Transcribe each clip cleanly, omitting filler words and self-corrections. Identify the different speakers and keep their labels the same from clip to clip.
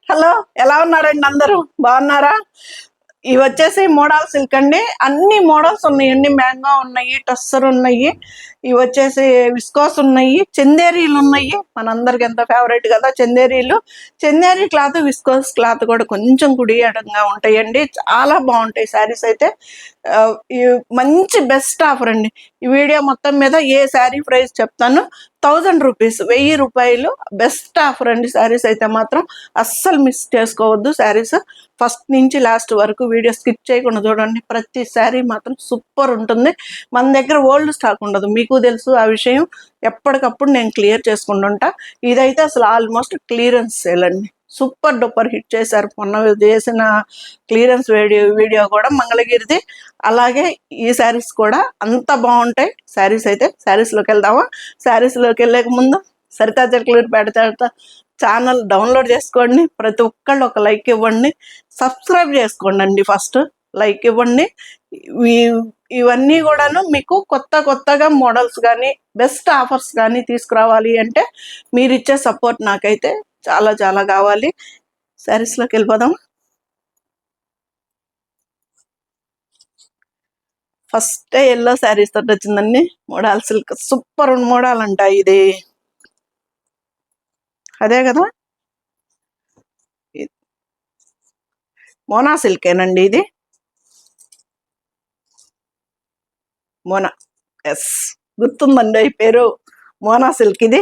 Speaker 1: Hello, ఎలా ఉన్నారండి? అందరూ బాగున్నారా? ఇవి వచ్చేసి మోడల్ సిల్క్ అండి. అన్ని మోడల్స్ ఉన్నాయండి. మ్యాంగో ఉన్నాయి, టస్సర్ ఉన్నాయి, ఇవి వచ్చేసి విస్కోస్ ఉన్నాయి, చందేరీలు ఉన్నాయి. మనందరికి ఎంత ఫేవరెట్ కదా చందేరీలు. చందేరీ క్లాత్, విస్కోస్ క్లాత్ కూడా కొంచెం కుడియడంగా ఉంటాయండి. చాలా బాగుంటాయి శారీస్ అయితే. ఈ మంచి బెస్ట్ ఆఫర్ అండి. ఈ వీడియో మొత్తం మీద ఏ శారీ ప్రైస్ చెప్తాను, 1000 రూపీస్, 1000 రూపాయలు. బెస్ట్ ఆఫర్ అండి. శారీస్ అయితే మాత్రం అస్సలు మిస్ చేసుకోవద్దు. శారీస్ ఫస్ట్ నుంచి లాస్ట్ వరకు వీడియో స్కిప్ చేయకుండా చూడండి. ప్రతి శారీ మాత్రం సూపర్ ఉంటుంది. మన దగ్గర ఓల్డ్ స్టాక్ ఉండదు, మీకు తెలుసు ఆ విషయం. ఎప్పటికప్పుడు నేను క్లియర్ చేసుకుంటుంటా. ఇదైతే అసలు ఆల్మోస్ట్ క్లియరెన్స్ సేల్ అండి. సూపర్ డూపర్ హిట్ చేశారు. మొన్న చేసిన క్లియరెన్స్ వీడియో కూడా మంగళగిరిది. అలాగే ఈ శారీస్ కూడా అంత బాగుంటాయి. శారీస్ అయితే శారీస్లోకి వెళ్దామా? శారీస్లోకి వెళ్ళక ముందు సరితా చెట్లూరు పెడతా ఛానల్ డౌన్లోడ్ చేసుకోండి. ప్రతి ఒక్కళ్ళు ఒక లైక్ ఇవ్వండి, సబ్స్క్రైబ్ చేసుకోండి అండి. ఫస్ట్ లైక్ ఇవ్వండి. ఇవన్నీ కూడాను మీకు కొత్తగా మోడల్స్ కానీ బెస్ట్ ఆఫర్స్ కానీ తీసుకురావాలి అంటే మీరు ఇచ్చే సపోర్ట్ నాకైతే చాలా చాలా కావాలి. శారీస్లోకి వెళ్ళిపోదాం. ఫస్ట్ ఎల్లో శారీస్ తోటి వచ్చిందండి. మోడల్ సిల్క్ సూపర్ మోడల్ అంట ఇది. అదే కదా, మోనా సిల్కేనండి ఇది. మోనా, ఎస్, గుర్తుందండి ఈ పేరు. మోనా సిల్క్ ఇది.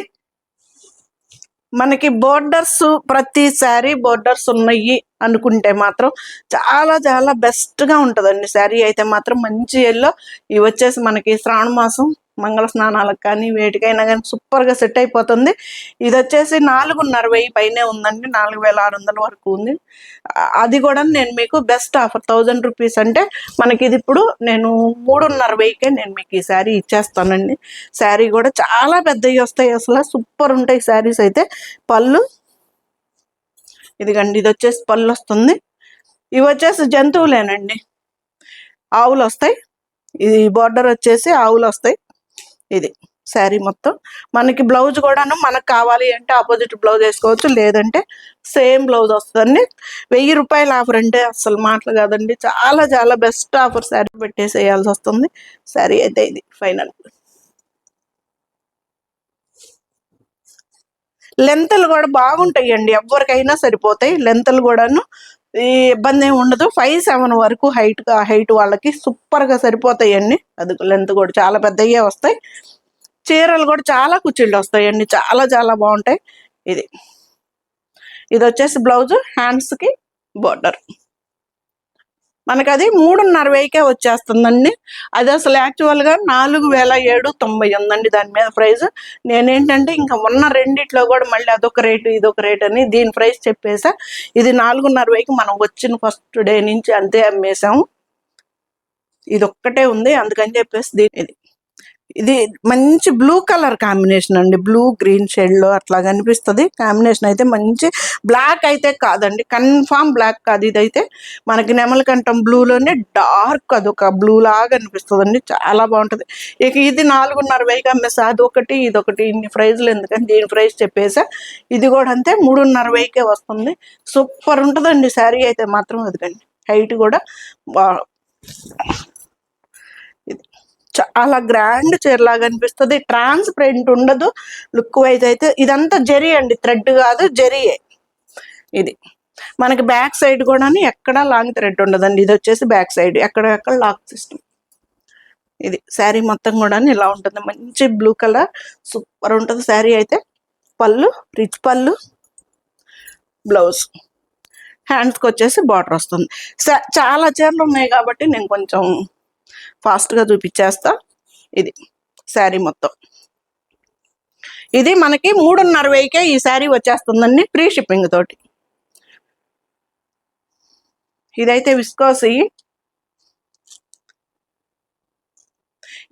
Speaker 1: మనకి బోర్డర్స్, ప్రతి శారీ బోర్డర్స్ ఉన్నాయి అనుకుంటే మాత్రం చాలా చాలా బెస్ట్గా ఉంటుందండి. శారీ అయితే మాత్రం మంచి ఎల్లో. ఇవి వచ్చేసి మనకి శ్రావణ మాసం మంగళ స్నానాలకు కానీ వేటికైనా కానీ సూపర్గా సెట్ అయిపోతుంది. ఇది వచ్చేసి 4,500 పైనే ఉందండి. 4,600 వరకు ఉంది. అది కూడా నేను మీకు బెస్ట్ ఆఫర్ 1000 రూపీస్ అంటే మనకి ఇది ఇప్పుడు నేను 3,500కే నేను మీకు ఈ శారీ ఇచ్చేస్తానండి. శారీ కూడా చాలా పెద్దవి వస్తాయి, అసలు సూపర్ ఉంటాయి శారీస్ అయితే. పళ్ళు ఇదిగండి, ఇది వచ్చేసి పళ్ళు వస్తుంది. ఇవి వచ్చేసి జంతువులేనండి, ఆవులు వస్తాయి. ఇది బోర్డర్ వచ్చేసి ఆవులు వస్తాయి. ఇది శారీ మొత్తం. మనకి బ్లౌజ్ కూడాను మనకు కావాలి అంటే ఆపోజిట్ బ్లౌజ్ వేసుకోవచ్చు, లేదంటే సేమ్ బ్లౌజ్ వస్తుందండి. 1000 రూపాయల ఆఫర్ అంటే అసలు మాటలు కాదండి. చాలా చాలా బెస్ట్ ఆఫర్. శారీ పెట్టేసేయాల్సి వస్తుంది. శారీ అయితే ఇది ఫైనల్. లెంతలు కూడా బాగుంటాయండి, ఎవరికైనా సరిపోతాయి లెంతలు కూడాను. ఈ ఇబ్బంది ఏమి ఉండదు. 5'7" వరకు హైట్ వాళ్ళకి సూపర్గా సరిపోతాయండి. అది లెంత్ కూడా చాలా పెద్దయ్యే వస్తాయి. చీరలు కూడా చాలా కుచ్చిళ్ళు వస్తాయండి, చాలా చాలా బాగుంటాయి. ఇది వచ్చేసి బ్లౌజ్, హ్యాండ్స్కి బోర్డర్. మనకు అది 3,500కే వచ్చేస్తుందండి. అది అసలు యాక్చువల్గా 4,790 ఉందండి దాని మీద ప్రైస్. నేనేంటంటే ఇంకా ఉన్న రెండిట్లో కూడా మళ్ళీ అదొక రేటు ఇదొక రేట్ అని దీని ప్రైస్ చెప్పేసా. ఇది 4,500కి మనం వచ్చిన ఫస్ట్ డే నుంచి అంతే అమ్మేసాము. ఇది ఒక్కటే ఉంది, అందుకని చెప్పేసి ఇది మంచి బ్లూ కలర్ కాంబినేషన్ అండి. బ్లూ గ్రీన్ షేడ్లో అట్లా కనిపిస్తుంది. కాంబినేషన్ అయితే మంచి బ్లాక్ అయితే కాదండి, కన్ఫామ్ బ్లాక్ కాదు. ఇదైతే మనకి నెమలకంఠం బ్లూలోనే డార్క్ అదొక బ్లూ లాగా అనిపిస్తుంది అండి. చాలా బాగుంటుంది. ఇక ఇది 4,500కి అమ్మేసా. అదొకటి ఇదొకటి ఇన్ని ప్రైజ్లు ఎందుకని దీని ప్రైస్ చెప్పేసా. ఇది కూడా అంతే 3,500కే వస్తుంది. సూపర్ ఉంటుందండి శారీ అయితే మాత్రం. అదికండి హైట్ కూడా చాలా గ్రాండ్ చీరలాగా అనిపిస్తుంది. ట్రాన్స్పరెంట్ ఉండదు. లుక్ వైజ్ అయితే ఇదంతా జరీ అండి, థ్రెడ్ కాదు, జరీయే. ఇది మనకి బ్యాక్ సైడ్ కూడా ఎక్కడ లాంగ్ థ్రెడ్ ఉండదండి. ఇది వచ్చేసి బ్యాక్ సైడ్ ఎక్కడ లాక్ సిస్టమ్. ఇది శారీ మొత్తం కూడా ఇలా ఉంటుంది. మంచి బ్లూ కలర్ సూపర్ ఉంటుంది శారీ అయితే. పళ్ళు రిచ్ పళ్ళు, బ్లౌజ్, హ్యాండ్స్కి వచ్చేసి బార్డర్ వస్తుంది. చాలా చీరలు ఉన్నాయి కాబట్టి నేను కొంచెం ఫాస్ట్గా చూపించేస్తా. ఇది శారీ మొత్తం. ఇది మనకి 3,500కే ఈ శారీ వచ్చేస్తుందండి, ఫ్రీ షిప్పింగ్ తోటి. ఇదైతే విస్కోస్.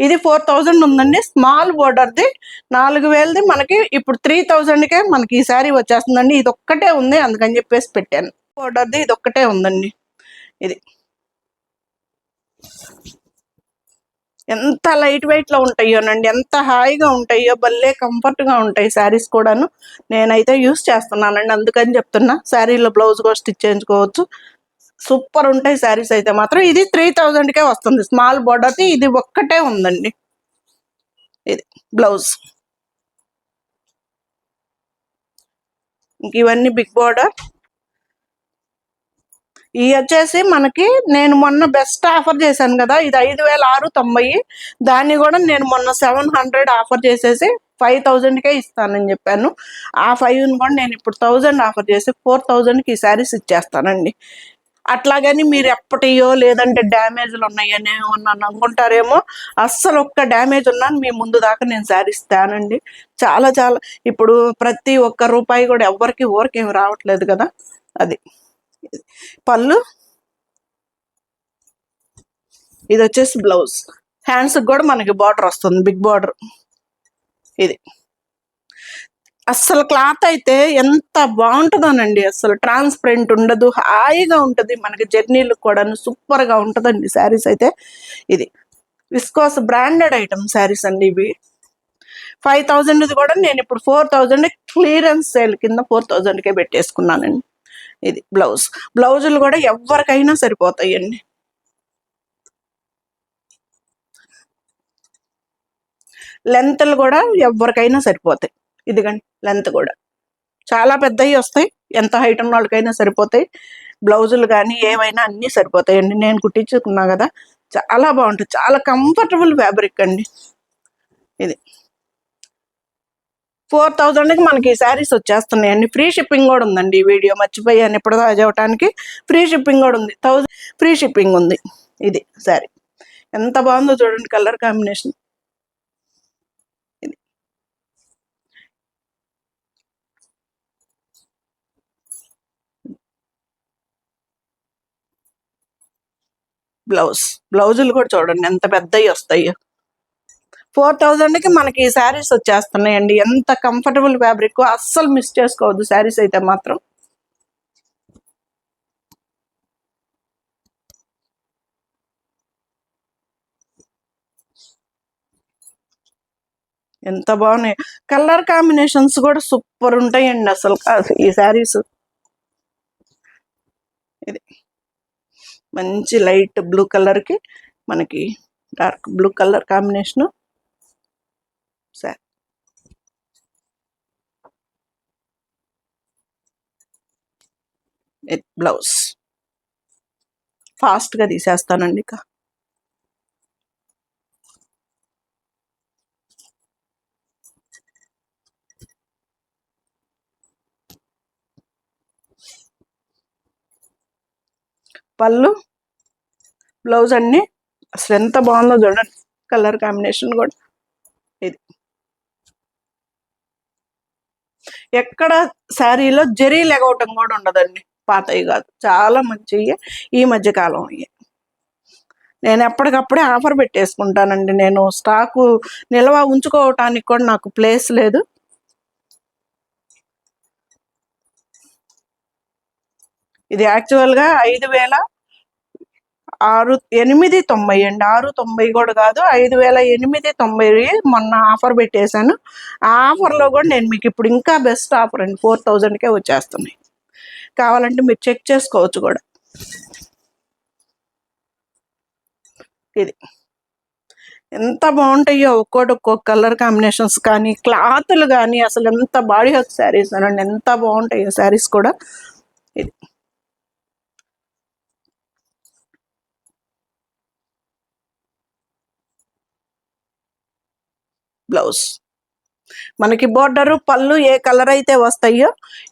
Speaker 1: ఇది 4,000 ఉందండి. స్మాల్ బోర్డర్ది 4,000ది మనకి ఇప్పుడు 3,000కే మనకి ఈ శారీ వచ్చేస్తుందండి. ఇది ఒక్కటే ఉంది, అందుకని చెప్పేసి పెట్టాను. బోర్డర్ది ఇది ఒక్కటే ఉందండి. ఇది ఎంత లైట్ వెయిట్లో ఉంటాయోనండి, ఎంత హాయిగా ఉంటాయో, భలే కంఫర్ట్గా ఉంటాయి శారీస్ కూడాను. నేనైతే యూస్ చేస్తున్నానండి, అందుకని చెప్తున్నా. శారీలో బ్లౌజ్ కూడా స్టిచ్ చేయించుకోవచ్చు. సూపర్ ఉంటాయి శారీస్ అయితే మాత్రం. ఇది 3000కే వస్తుంది స్మాల్ బార్డర్ది. ఇది ఒక్కటే ఉందండి. ఇది బ్లౌజ్. ఇంక ఇవన్నీ బిగ్ బార్డర్. ఇవి వచ్చేసి మనకి నేను మొన్న బెస్ట్ ఆఫర్ చేశాను కదా, ఇది 5690. దాన్ని కూడా నేను మొన్న 700 ఆఫర్ చేసేసి 5000కే ఇస్తానని చెప్పాను. ఆ 5ని కూడా నేను ఇప్పుడు 1000 ఆఫర్ చేసి 4000కి ఈ శారీస్ ఇచ్చేస్తానండి. అట్లాగని మీరు ఎప్పటియో లేదంటే డ్యామేజ్లు ఉన్నాయని ఏమన్నా అనుకుంటారేమో. అస్సలు ఒక్క డ్యామేజ్ ఉన్నా మీ ముందు దాకా నేను శారీస్ తేనండి. చాలా చాలా ఇప్పుడు ప్రతి ఒక్క రూపాయి కూడా ఎవ్వరికి ఊరికేమి రావట్లేదు కదా. అది పళ్ళు. ఇది వచ్చేసి బ్లౌజ్. హ్యాండ్స్ కూడా మనకి బార్డర్ వస్తుంది, బిగ్ బార్డర్. ఇది అస్సలు క్లాత్ అయితే ఎంత బాగుంటుందోనండి, అస్సలు ట్రాన్స్పరెంట్ ఉండదు, హాయిగా ఉంటుంది మనకి. జర్నీలకు కూడా సూపర్గా ఉంటుందండి శారీస్ అయితే. ఇది విస్కోస్ బ్రాండెడ్ ఐటమ్ శారీస్ అండి ఇవి. 5000 కూడా నేను ఇప్పుడు 4000 క్లియరెన్స్ సేల్ కింద 4000కే పెట్టేసుకున్నానండి. ఇది బ్లౌజ్. బ్లౌజులు కూడా ఎవరికైనా సరిపోతాయండి. లెంత్లు కూడా ఎవరికైనా సరిపోతాయి. ఇదిగండి లెంత్ కూడా చాలా పెద్దవి వస్తాయి, ఎంత హైట్ ఉన్న వాళ్ళకైనా సరిపోతాయి. బ్లౌజులు కానీ ఏవైనా అన్నీ సరిపోతాయండి. నేను కుట్టించుకున్నా కదా, చాలా బాగుంటుంది, చాలా కంఫర్టబుల్ ఫ్యాబ్రిక్ అండి. ఇది 4000కి మనకి ఈ శారీస్ వచ్చేస్తున్నాయండి. ఫ్రీ షిప్పింగ్ కూడా ఉందండి. ఈ వీడియో మర్చిపోయాను ఇప్పుడు చదవటానికి. ఫ్రీ షిప్పింగ్ కూడా ఉంది, 1000 ఫ్రీ షిప్పింగ్ ఉంది. ఇది శారీ ఎంత బాగుందో చూడండి, కలర్ కాంబినేషన్. ఇది బ్లౌజ్. బ్లౌజులు కూడా చూడండి ఎంత పెద్దవి వస్తాయో. 4000కి మనకి ఈ శారీస్ వచ్చేస్తున్నాయండి. ఎంత కంఫర్టబుల్ ఫ్యాబ్రిక్, అస్సలు మిస్ చేసుకోవద్దు శారీస్ అయితే మాత్రం. ఎంత బాగున్నాయి, కలర్ కాంబినేషన్స్ కూడా సూపర్ ఉంటాయండి అసలు ఈ శారీస్. ఇది మంచి లైట్ బ్లూ కలర్కి మనకి dark blue colour combination sari. Blouse. ఫాస్ట్గా తీసేస్తానండి ఇక. పళ్ళు, బ్లౌజ్ అన్నీ అసలు ఎంత బాగుందో చూడండి, కలర్ కాంబినేషన్ కూడా. ఇది ఎక్కడ శారీలో జరీ లెగవటం కూడా ఉండదండి, పాతవి కాదు, చాలా మంచివి ఈ మధ్యకాలం అయ్యి. నేను ఎప్పటికప్పుడే ఆఫర్ పెట్టేసుకుంటానండి. నేను స్టాకు నిల్వ ఉంచుకోవటానికి కూడా నాకు ప్లేస్ లేదు. ఇది యాక్చువల్గా 5890 అండి. 690 కూడా కాదు, 5890 మొన్న ఆఫర్ పెట్టేశాను. ఆ ఆఫర్లో కూడా నేను మీకు ఇప్పుడు ఇంకా బెస్ట్ ఆఫర్ అండి, 4000కే వచ్చేస్తున్నాయి. కావాలంటే మీరు చెక్ చేసుకోవచ్చు కూడా. ఇది ఎంత బాగుంటాయో ఒక్కొక్క కలర్ కాంబినేషన్స్ కానీ క్లాత్లు కానీ, అసలు ఎంత బాడీ హక్ శారీస్ అనండి, ఎంత బాగుంటాయో శారీస్ కూడా. ఇది బ్లౌజ్. మనకి బోర్డరు పళ్ళు ఏ కలర్ అయితే వస్తాయో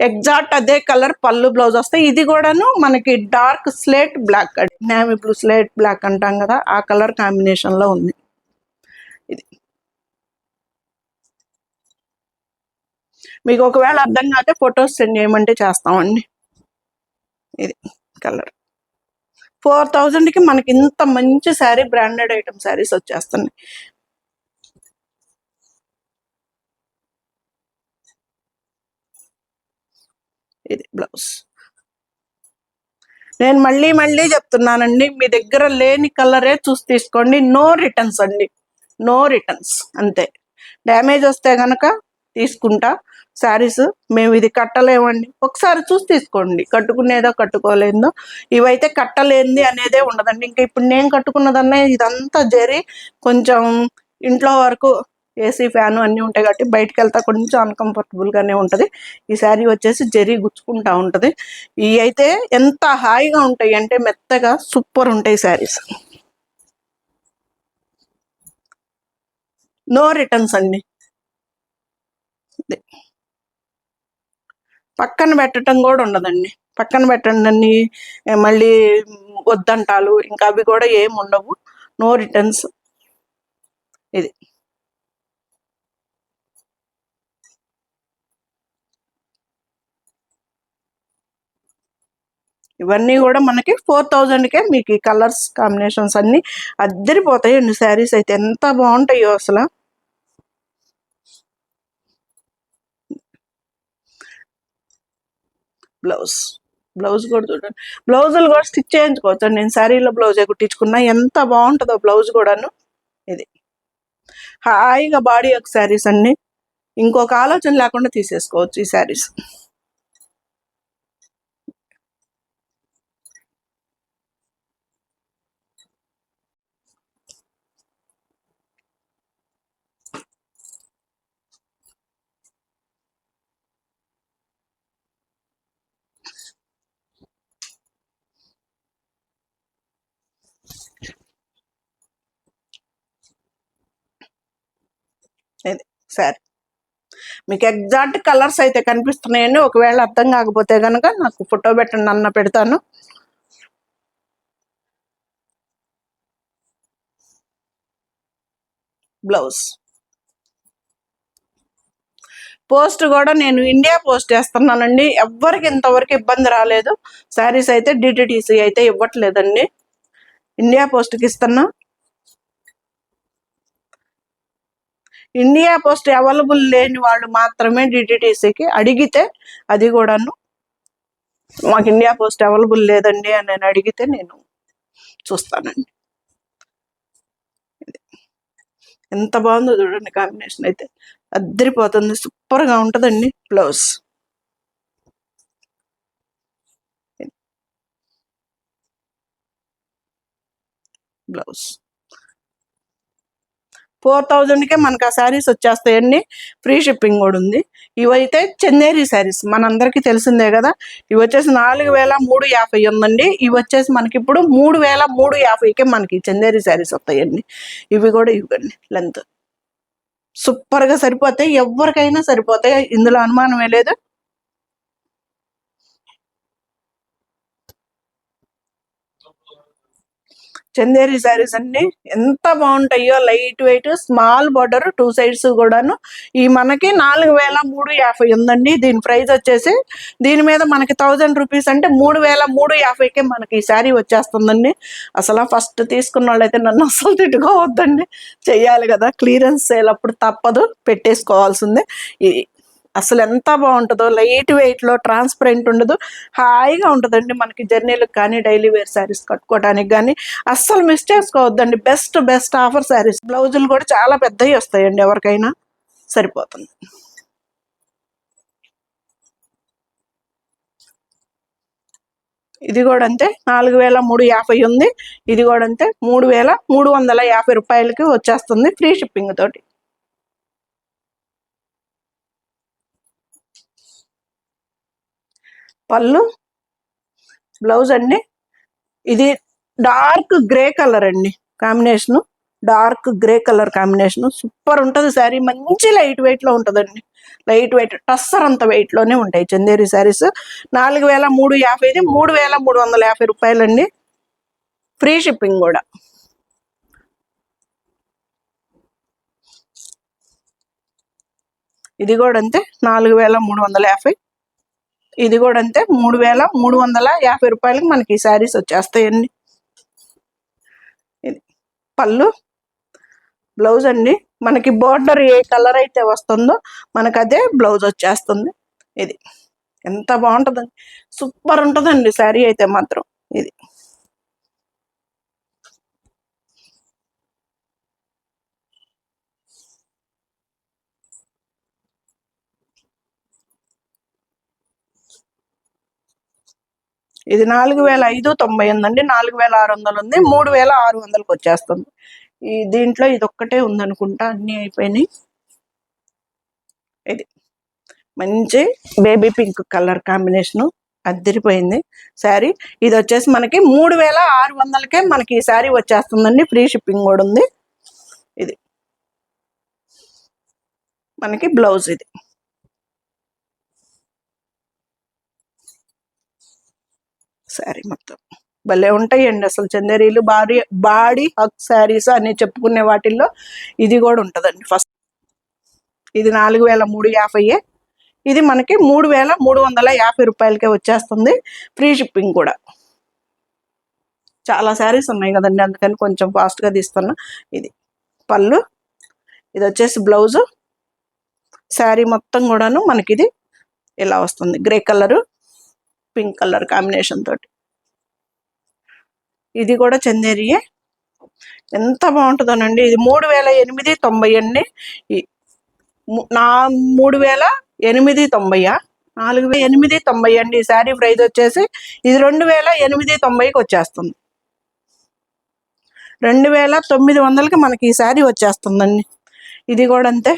Speaker 1: ఎగ్జాక్ట్ అదే కలర్ పళ్ళు బ్లౌజ్ వస్తాయి. ఇది కూడాను మనకి dark slate black, navy blue slate black అంటాం కదా, ఆ కలర్ కాంబినేషన్లో ఉంది. ఇది మీకు ఒకవేళ అర్థం కాకపోతే ఫొటోస్ సెండ్ చేయమంటే చేస్తామండి. ఇది కలర్. 4000కి మనకి ఇంత మంచి శారీ, బ్రాండెడ్ ఐటమ్ శారీస్ వచ్చేస్తున్నాయి. ఇది బ్లౌజ్. నేను మళ్ళీ మళ్ళీ చెప్తున్నానండి, మీ దగ్గర లేని కలరే చూసి తీసుకోండి. నో రిటర్న్స్ అండి, నో రిటర్న్స్, అంతే. డ్యామేజ్ వస్తే కనుక తీసుకుంటా శారీస్. మేము ఇది కట్టలేమండి, ఒకసారి చూసి తీసుకోండి, కట్టుకునేదో కట్టుకోలేదో. ఇవైతే కట్టలేంది అనేదే ఉండదండి. ఇంకా ఇప్పుడు నేను కట్టుకున్నదన్నా ఇదంతా జరి కొంచెం ఇంట్లో వరకు ఏసీ ఫ్యాను అన్నీ ఉంటాయి కాబట్టి బయటకు వెళ్తా కొంచెం అన్కంఫర్టబుల్గానే ఉంటుంది. ఈ శారీ వచ్చేసి జరీ గుచ్చుకుంటా ఉంటుంది. ఇవి అయితే ఎంత హాయిగా ఉంటాయి అంటే మెత్తగా సూపర్ ఉంటాయి శారీస్. నో రిటర్న్స్ అండి. పక్కన పెట్టడం కూడా ఉండదండి, పక్కన పెట్టండి మళ్ళీ వద్దంటాలు ఇంకా అవి కూడా ఏమి ఉండవు. No returns. ఇది ఇవన్నీ కూడా మనకి 4000కే మీకు ఈ కలర్స్ కాంబినేషన్స్ అన్ని అద్దరిపోతాయండి. శారీస్ అయితే ఎంత బాగుంటాయో అసలు. బ్లౌజ్ కూడా చూడండి, బ్లౌజులు కూడా స్టిచ్ చేయించుకోవచ్చు. నేను శారీలో బ్లౌజే కుట్టించుకున్నా, ఎంత బాగుంటుందో బ్లౌజ్ కూడాను. ఇది హాయిగా బాడీ యొక్క శారీస్ అన్ని ఇంకొక ఆలోచన లేకుండా తీసేసుకోవచ్చు ఈ శారీస్. ఇది శారీ మీకు ఎగ్జాక్ట్ కలర్స్ అయితే కనిపిస్తున్నాయండి. ఒకవేళ అర్థం కాకపోతే కనుక నాకు ఫోటో పెట్టండి అన్న, పెడతాను. బ్లౌజ్ పోస్ట్ కూడా నేను ఇండియా పోస్ట్ చేస్తున్నానండి. ఎవ్వరికి ఇంతవరకు ఇబ్బంది రాలేదు. శారీస్ అయితే డిటిడిసి అయితే ఇవ్వట్లేదండి, ఇండియా పోస్ట్కి ఇస్తున్నా. ఇండియా పోస్ట్ అవైలబుల్ లేని వాళ్ళు మాత్రమే డిటిడిసికి అడిగితే, అది కూడాను మాకు ఇండియా పోస్ట్ అవైలబుల్ లేదండి అని నేను అడిగితే నేను చూస్తానండి. ఎంత బాగుందో చూడండి, కాంబినేషన్ అయితే అద్దరిపోతుంది, సూపర్గా ఉంటుందండి. బ్లౌజ్ బ్లౌజ్ 4000కే మనకు ఆ శారీస్ వచ్చేస్తాయండి. ఫ్రీ షిప్పింగ్ కూడా ఉంది. ఇవైతే చందేరి శారీస్ మనందరికీ తెలిసిందే కదా. ఇవి వచ్చేసి 4350 ఉందండి. ఇవి వచ్చేసి మనకి ఇప్పుడు 3350కే మనకి చందేరి శారీస్ వస్తాయండి. ఇవి కూడా ఇవ్వండి, లెంత్ సూపర్గా సరిపోతాయి, ఎవరికైనా సరిపోతాయి, ఇందులో అనుమానమే లేదు. చందేరి శారీస్ అన్ని ఎంత బాగుంటాయో, light weight, small border, 2 sides కూడాను. ఈ మనకి 4350 ఉందండి. దీని ప్రైస్ వచ్చేసి, దీని మీద మనకి 1000 రూపీస్ అంటే 3350కే మనకి ఈ శారీ వచ్చేస్తుందండి. అసలు ఫస్ట్ తీసుకున్న వాళ్ళైతే నన్ను అసలు తిట్టుకోవద్దండి, చెయ్యాలి కదా, క్లియరెన్స్ సేల్ అప్పుడు తప్పదు, పెట్టేసుకోవాల్సిందే. అసలు ఎంత బాగుంటుందో, లైట్ వెయిట్లో, ట్రాన్స్పరెంట్ ఉండదు, హాయిగా ఉంటుందండి మనకి జర్నీలకు కానీ డైలీ వేర్ శారీస్ కట్టుకోవడానికి కానీ. అస్సలు మిస్ చేసుకోవద్దండి, బెస్ట్ బెస్ట్ ఆఫర్ శారీస్. బ్లౌజులు కూడా చాలా పెద్దవి వస్తాయండి, ఎవరికైనా సరిపోతుంది. ఇది కూడా అంతే, 4350 ఉంది. ఇది కూడా అంతే, 3350 రూపాయలకి వచ్చేస్తుంది, ఫ్రీ షిప్పింగ్ తోటి. పళ్ళు, బ్లౌజ్ అండి. ఇది డార్క్ గ్రే కలర్ అండి, combination dark grey colour combination super ఉంటుంది శారీ. మంచి లైట్ వెయిట్లో ఉంటుందండి, లైట్ వెయిట్, టస్సర్ అంత వెయిట్లోనే ఉంటాయి చందేరి శారీస్. 4350, 3350 రూపాయలండి, ఫ్రీ షిప్పింగ్ కూడా. ఇది కూడా అంతే, 4350. ఇది కూడా అంతే, 3350 రూపాయలకి మనకి ఈ శారీస్ వచ్చేస్తాయండి. పళ్ళు, బ్లౌజ్ అండి. మనకి బోర్డర్ ఏ కలర్ అయితే వస్తుందో మనకు అదే బ్లౌజ్ వచ్చేస్తుంది. ఇది ఎంత బాగుంటుందండి, సూపర్ ఉంటుందండి శారీ అయితే మాత్రం. ఇది 4590 ఉందండి, 4600 ఉంది, 3600కి వచ్చేస్తుంది. ఈ దీంట్లో ఇది ఒక్కటే ఉందనుకుంటా, అన్నీ అయిపోయినాయి. ఇది మంచి బేబీ పింక్ కలర్ కాంబినేషను, అద్దరిపోయింది శారీ. ఇది వచ్చేసి మనకి 3600కే మనకి ఈ శారీ వచ్చేస్తుందండి, ఫ్రీ షిప్పింగ్ కూడా ఉంది. ఇది మనకి బ్లౌజ్, ఇది శారీ మొత్తం భలే ఉంటాయండి అసలు చందేరీలు. బాడీ హక్ శారీస్ అని చెప్పుకునే వాటిల్లో ఇది కూడా ఉంటుందండి. ఫస్ట్ ఇది 4350, ఇది మనకి 3350 రూపాయలకే వచ్చేస్తుంది, ఫ్రీ షిప్పింగ్ కూడా. చాలా శారీస్ ఉన్నాయి కదండి, అందుకని కొంచెం ఫాస్ట్గా తీస్తున్నా. ఇది పళ్ళు, ఇది వచ్చేసి బ్లౌజు. శారీ మొత్తం కూడాను మనకి ఇది ఇలా వస్తుంది, grey colour pink colour combination తోటి. ఇది కూడా చందేరియే, ఎంత బాగుంటుందోనండి. ఇది 3890 అండి. 3890, 4890 అండి ఈ శారీ ప్రైస్ వచ్చేసి. ఇది 2890కి వచ్చేస్తుంది, 2900కి మనకి ఈ శారీ వచ్చేస్తుందండి. ఇది కూడా అంతే,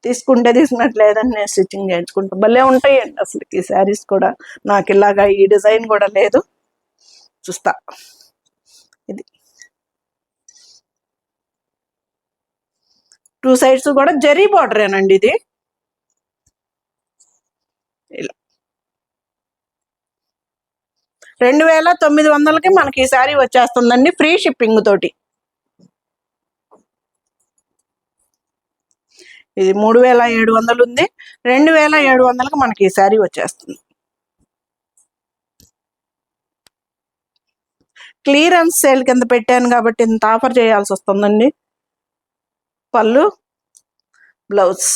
Speaker 1: తీసుకుంటే తీసుకున్నట్లేదని నేను స్టిచ్చింగ్ చేయించుకుంటాను. భలే ఉంటాయండి అసలు ఈ శారీస్ కూడా. నాకు ఇలాగా ఈ డిజైన్ కూడా లేదు, చూస్తా. ఇది 2 సైడ్స్ కూడా జరీ బార్డరేనండి. ఇది ఇలా 2900కి మనకి ఈ శారీ వచ్చేస్తుందండి, ఫ్రీ షిప్పింగ్ తోటి. ఇది 3700 ఉంది, 2700కి మనకి ఈ శారీ వచ్చేస్తుంది. క్లియరెన్స్ సేల్ కింద పెట్టాను కాబట్టి ఇంత ఆఫర్ చేయాల్సి వస్తుందండి. పళ్ళు, బ్లౌజ్.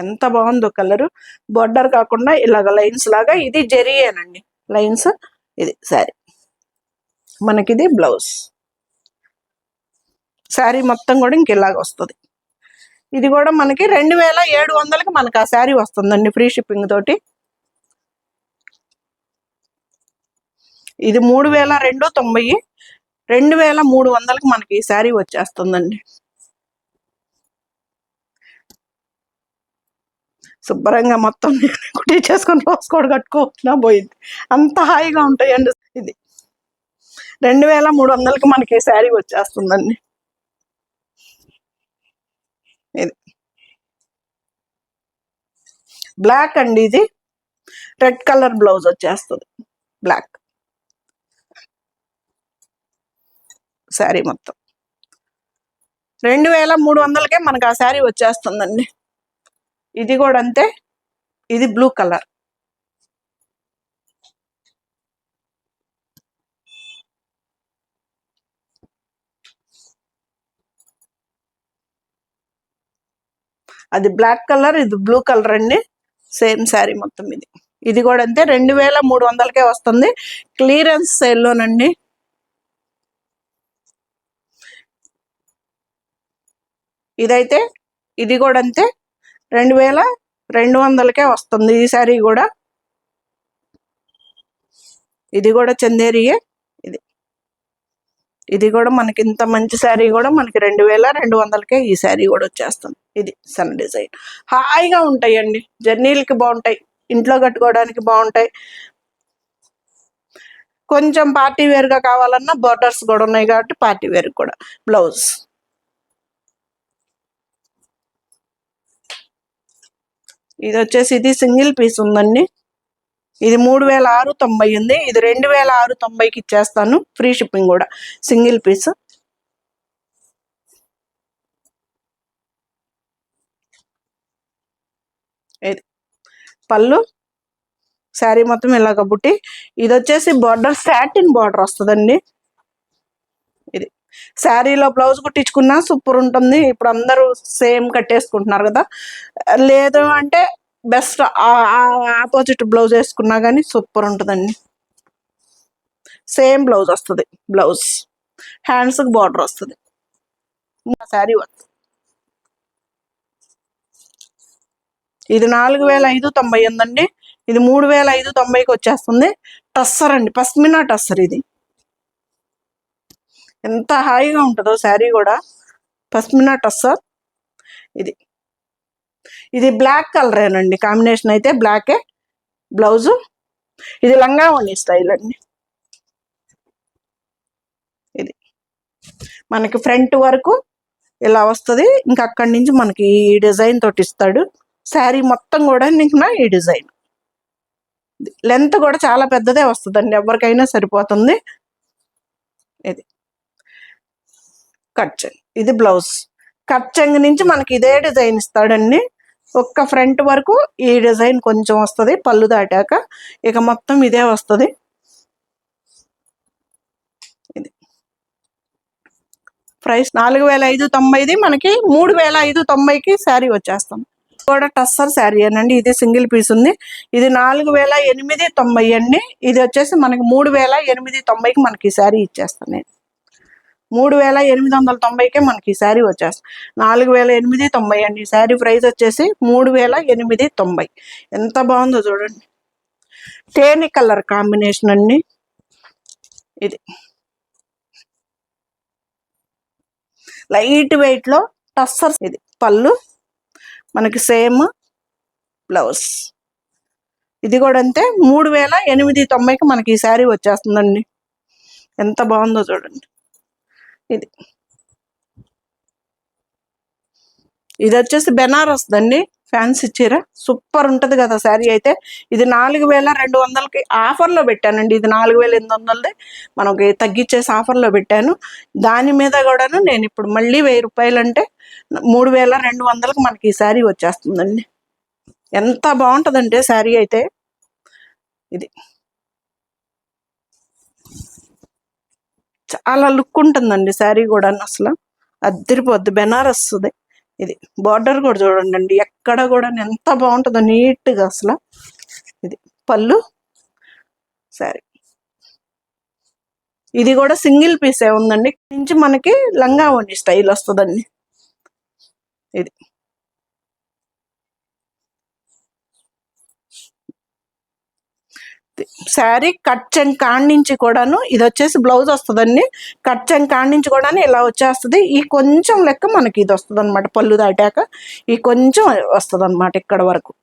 Speaker 1: ఎంత బాగుందో కలరు, బోర్డర్ కాకుండా ఇలాగ లైన్స్ లాగా. ఇది జెరీయేనండి లైన్స్. ఇది శారీ మనకిది బ్లౌజ్. శారీ మొత్తం కూడా ఇంక ఇలాగ వస్తుంది. ఇది కూడా మనకి 2700కి మనకి ఆ శారీ వస్తుందండి, ఫ్రీ షిప్పింగ్ తోటి. ఇది 3290, 2300కి మనకి ఈ శారీ వచ్చేస్తుందండి. శుభ్రంగా మొత్తం కుట్టి చేసుకొని రోజు కూడా కట్టుకోవచ్చునా పోయింది, అంత హాయిగా ఉంటాయండి. ఇది 2300కి మనకి ఈ శారీ వచ్చేస్తుందండి. ఇది బ్లాక్ అండి, ఇది రెడ్ కలర్ బ్లౌజ్ వచ్చేస్తుంది, బ్లాక్ శారీ మొత్తం 2300కే మనకు ఆ శారీ వచ్చేస్తుందండి. ఇది కూడా అంతే, ఇది బ్లూ కలర్. అది బ్లాక్ కలర్, ఇది బ్లూ కలర్ అండి, సేమ్ శారీ మొత్తం. ఇది కూడా అంతే 2300కే వస్తుంది, క్లియరెన్స్ సేల్లోనండి. ఇదైతే ఇది కూడా అంతే 2200కే వస్తుంది ఈ శారీ కూడా. ఇది కూడా చందేరియే. ఇది కూడా మనకి ఇంత మంచి శారీ కూడా మనకి 2200కే ఈ శారీ కూడా వచ్చేస్తుంది. ఇది సన్ డిజైన్. హాయిగా ఉంటాయండి, జర్నీలకి బాగుంటాయి, ఇంట్లో కట్టుకోవడానికి బాగుంటాయి. కొంచెం పార్టీ వేర్గా కావాలన్నా బోర్డర్స్ కూడా ఉన్నాయి కాబట్టి పార్టీ వేర్ కూడా. బ్లౌజ్ ఇది వచ్చేసి ఇది సింగిల్ పీస్ ఉందండి. ఇది 3690 ఉంది, ఇది 2690కి ఇచ్చేస్తాను, ఫ్రీ షిప్పింగ్ కూడా, సింగిల్ పీస్. ఇది పళ్ళు, శారీ మొత్తం ఇలాగ బుట్టి. ఇది వచ్చేసి బార్డర్ సాటిన్ బార్డర్ వస్తుందండి. ఇది శారీలో బ్లౌజ్ కుట్టించుకున్నా సూపర్ ఉంటుంది. ఇప్పుడు అందరూ సేమ్ కట్టేసుకుంటున్నారు కదా, లేదు అంటే బెస్ట్ ఆపోజిట్ బ్లౌజ్ వేసుకున్నా కానీ సూపర్ ఉంటుందండి. సేమ్ బ్లౌజ్ వస్తుంది, బ్లౌజ్ హ్యాండ్స్కి బార్డర్ వస్తుంది, శారీ వస్తుంది. ఇది 4590 ఉందండి. ఇది 3590కి వచ్చేస్తుంది. టస్సర్ అండి, పస్మినా టస్సర్. ఇది ఎంత హాయిగా ఉంటుందో శారీ కూడా, పస్మినా టస్సర్. ఇది ఇది బ్లాక్ కలరేనండి, కాంబినేషన్ అయితే బ్లాకే. బ్లౌజు ఇది లంగా ఓణి స్టైల్ అండి. ఇది మనకి ఫ్రంట్ వరకు ఇలా వస్తుంది. ఇంకా అక్కడి నుంచి మనకి ఈ డిజైన్ తోటి ఇస్తాడు. శారీ మొత్తం కూడా నీకు ఈ డిజైన్. లెంత్ కూడా చాలా పెద్దదే వస్తుందండి, ఎవరికైనా సరిపోతుంది. ఇది కట్ చెంగ్, ఇది బ్లౌజ్. కట్ చెంగ్ నుంచి మనకి ఇదే డిజైన్ ఇస్తాడండి. ఒక్క ఫ్రంట్ వరకు ఈ డిజైన్ కొంచెం వస్తుంది, పళ్ళు దాటాక ఇక మొత్తం ఇదే వస్తుంది. ఇది ప్రైస్ 4590, మనకి 3590కి శారీ వచ్చేస్తాం. కూడా టస్సర్ శారీ అనండి. ఇది సింగిల్ పీస్ ఉంది. ఇది 4890 అండి. ఇది వచ్చేసి మనకి 3890కి మనకి శారీ ఇచ్చేస్తాను నేను. 3890కే మనకి ఈ శారీ వచ్చేస్తుంది. 4890 అండి. ఈ శారీ ప్రైస్ వచ్చేసి 3890. ఎంత బాగుందో చూడండి. తేనె కలర్ కాంబినేషన్ అండి. ఇది లైట్ వెయిట్ లో టస్సర్. ఇది పళ్ళు, మనకి సేమ్ బ్లౌజ్. ఇది కూడా అంతే, 3890కి మనకి ఈ శారీ వచ్చేస్తుందండి. ఎంత బాగుందో చూడండి. ఇది ఇది వచ్చేసి బెనారస్ దండి, ఫ్యాన్సీ చీర. సూపర్ ఉంటది కదా శారీ అయితే. ఇది 4200కి ఆఫర్లో పెట్టానండి. ఇది 4800ది మనకి తగ్గించేసి ఆఫర్లో పెట్టాను. దాని మీద కూడాను నేను ఇప్పుడు మళ్ళీ 1000 రూపాయలు అంటే 3200కి మనకి ఈ శారీ వచ్చేస్తుందండి. ఎంత బాగుంటుందంటే శారీ అయితే. ఇది చాలా లుక్ ఉంటుందండి శారీ కూడా, అసలు అద్దరిపోద్ది. బెనారస్ది. ఇది బార్డర్ కూడా చూడండి అండి, ఎక్కడ కూడా ఎంత బాగుంటుందో నీట్గా అసలు. ఇది పళ్ళు, శారీ. ఇది కూడా సింగిల్ పీసే ఉందండి. నుంచి మనకి లంగా ఓణి స్టైల్ వస్తుందండి. ఇది శారీ కట్ చెంగ్ కాడి నుంచి కూడాను, ఇది వచ్చేసి బ్లౌజ్ వస్తుందండి. కట్ చెంగ్ కాడి నుంచి కూడాను ఇలా వచ్చేస్తుంది. ఈ కొంచెం లెక్క మనకి ఇది వస్తుంది అనమాట, పళ్ళు దాటాక ఈ కొంచెం వస్తుంది అనమాట ఇక్కడ వరకు.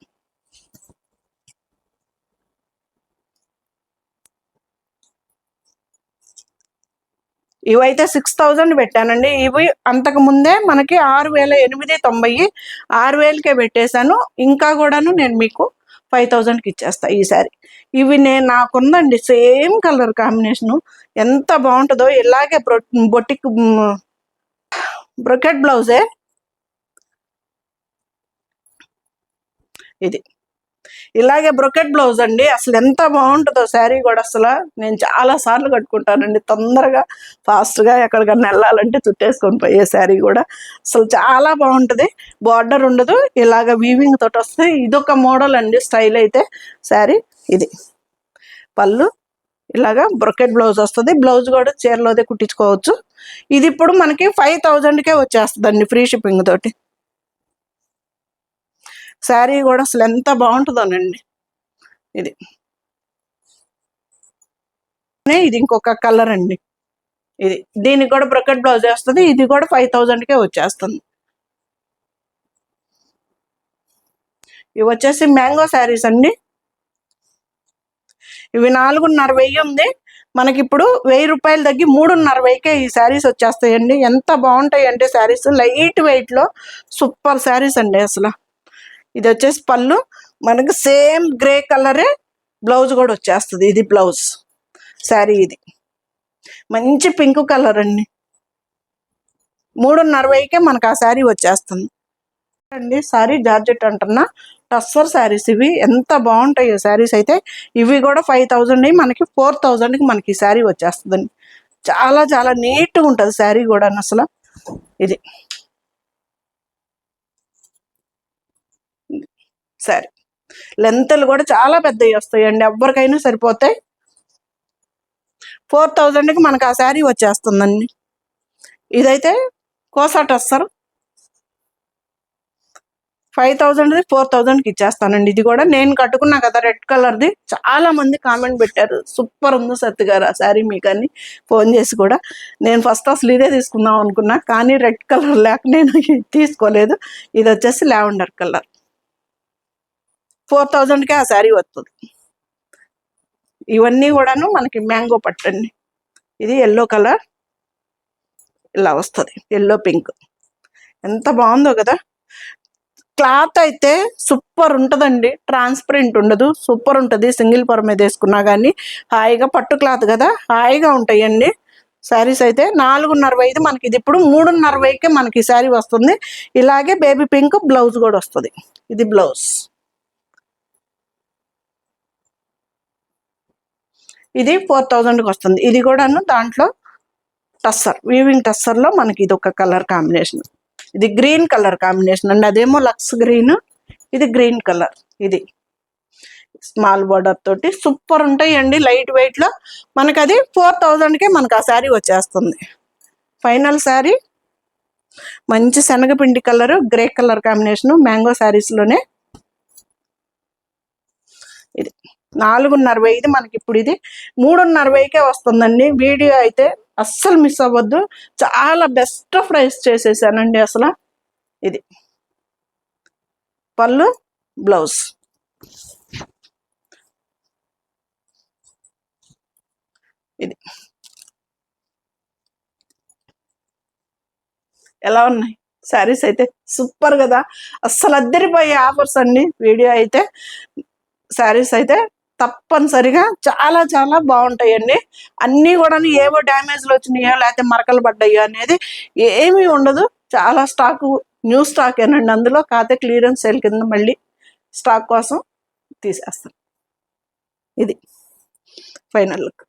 Speaker 1: ఇవైతే 6000 పెట్టానండి. ఇవి అంతకు ముందే మనకి 6890, 6000కే పెట్టేశాను. ఇంకా కూడాను నేను మీకు 5000కి ఇచ్చేస్తా ఈ శారీ. ఇవి నాకుందండి సేమ్ కలర్ కాంబినేషను, ఎంత బాగుంటుందో. ఇలాగే బొటిక్ బ్రొకెట్ బ్లౌజే. ఇది ఇలాగే బ్రొకెట్ బ్లౌజ్ అండి. అసలు ఎంత బాగుంటుందో శారీ కూడా. అసలు నేను చాలా సార్లు కట్టుకుంటానండి, తొందరగా ఫాస్ట్గా ఎక్కడికన్నా వెళ్ళాలంటే చుట్టేసుకొని పోయే శారీ కూడా. అసలు చాలా బాగుంటుంది. బార్డర్ ఉండదు, ఇలాగ వీవింగ్ తోటి వస్తుంది. ఇదొక మోడల్ అండి స్టైల్ అయితే శారీ. ఇది పళ్ళు, ఇలాగా బ్రొకెట్ బ్లౌజ్ వస్తుంది. బ్లౌజ్ కూడా చీరలోదే కుట్టించుకోవచ్చు. ఇది ఇప్పుడు మనకి 5000కే వచ్చేస్తుందండి, ఫ్రీ షిప్పింగ్ తోటి. శారీ కూడా అసలు ఎంత బాగుంటుందోనండి. ఇది ఇది ఇంకొక కలర్ అండి. ఇది దీనికి కూడా బ్రొకెట్ బ్లౌజ్ వస్తుంది. ఇది కూడా 5000కే వచ్చేస్తుంది. ఇవి వచ్చేసి మ్యాంగో శారీస్ అండి. ఇవి 4500 ఉంది. మనకి ఇప్పుడు 1000 రూపాయలు తగ్గి 3500కే ఈ శారీస్ వచ్చేస్తాయండి. ఎంత బాగుంటాయి అంటే శారీస్, లైట్ వెయిట్ లో సూపర్ శారీస్ అండి అసలు. ఇది వచ్చేసి పళ్ళు, మనకి సేమ్ గ్రే కలరే బ్లౌజ్ కూడా వచ్చేస్తుంది. ఇది బ్లౌజ్ శారీ. ఇది మంచి పింక్ కలర్ అండి. 350కే మనకు ఆ శారీ వచ్చేస్తుంది అండి. శారీ జార్జెట్ అంటున్నా, టస్సర్ శారీస్ ఇవి. ఎంత బాగుంటాయి శారీస్ అయితే. ఇవి కూడా 5000, మనకి 4000కి మనకి ఈ శారీ వచ్చేస్తుందండి. చాలా చాలా నీట్గా ఉంటుంది శారీ కూడా అసలు. ఇది శారీ లెంత్లు కూడా చాలా పెద్దవి వస్తాయండి, ఎవరికైనా సరిపోతాయి. 4000కి మనకు ఆ శారీ వచ్చేస్తుందండి. ఇదైతే కోసా టస్సర్. 5,000ది 4,000కి ఇచ్చేస్తానండి. ఇది కూడా నేను కట్టుకున్నా కదా రెడ్ కలర్ది, చాలా మంది కామెంట్ పెట్టారు సూపర్ ఉంది సత్తి గారు ఆ శారీ మీకు అని ఫోన్ చేసి కూడా. నేను ఫస్ట్ అసలు ఇదే తీసుకుందాం అనుకున్నా, కానీ రెడ్ కలర్ లేక నేను తీసుకోలేదు. ఇది వచ్చేసి లావెండర్ కలర్, 4,000కే ఆ శారీ వస్తుంది. ఇవన్నీ కూడాను మనకి మ్యాంగో పట్టండి. ఇది ఎల్లో కలర్, ఇలా వస్తుంది, ఎల్లో పింక్. ఎంత బాగుందో కదా. క్లాత్ అయితే సూపర్ ఉంటుందండి, ట్రాన్స్పరెంట్ ఉండదు, సూపర్ ఉంటుంది. సింగిల్ పొర మీద వేసుకున్నా కానీ హాయిగా, పట్టు క్లాత్ కదా హాయిగా ఉంటాయండి శారీస్ అయితే. 4,500 మనకి ఇది ఇప్పుడు 3,500కే మనకి శారీ వస్తుంది. ఇలాగే బేబీ పింక్ బ్లౌజ్ కూడా వస్తుంది. ఇది బ్లౌజ్. ఇది 4,000కి వస్తుంది. ఇది కూడాను దాంట్లో టస్సర్, వీవింగ్ టస్సర్లో మనకి ఇది ఒక కలర్ కాంబినేషన్. ఇది గ్రీన్ కలర్ కాంబినేషన్ అండి, అదేమో లక్స్ గ్రీన్, ఇది గ్రీన్ కలర్. ఇది స్మాల్ బార్డర్ తోటి సూపర్ ఉంటాయండి, లైట్ వెయిట్లో. మనకి అది 4,000కే మనకు ఆ శారీ వచ్చేస్తుంది. ఫైనల్ శారీ మంచి శనగపిండి colour, grey colour combination, mango శారీస్లోనే. ఇది 4,500, ఇది మనకి ఇప్పుడు ఇది 3,500కే వస్తుందండి. వీడియో అయితే అస్సలు మిస్ అవ్వద్దు, చాలా బెస్ట్ ప్రైస్ చేసేసానండి అసలు. ఇది పళ్ళు, బ్లౌజ్. ఇది ఎలా ఉన్నాయి శారీస్ అయితే, సూపర్ కదా, అస్సలు అద్దరిపోయే ఆఫర్స్ అండి. వీడియో అయితే శారీస్ అయితే తప్పనిసరిగా చాలా చాలా బాగుంటాయండి. అన్నీ కూడా ఏవో డ్యామేజ్లు వచ్చినాయో లేకపోతే మరకలు పడ్డాయో అనేది ఏమీ ఉండదు. చాలా స్టాక్, న్యూ స్టాక్ ఏనండి అందులో. కాకపోతే క్లియరెన్స్ సేల్ కింద మళ్ళీ స్టాక్ కోసం తీసేస్తాను. ఇది ఫైనల్ లుక్.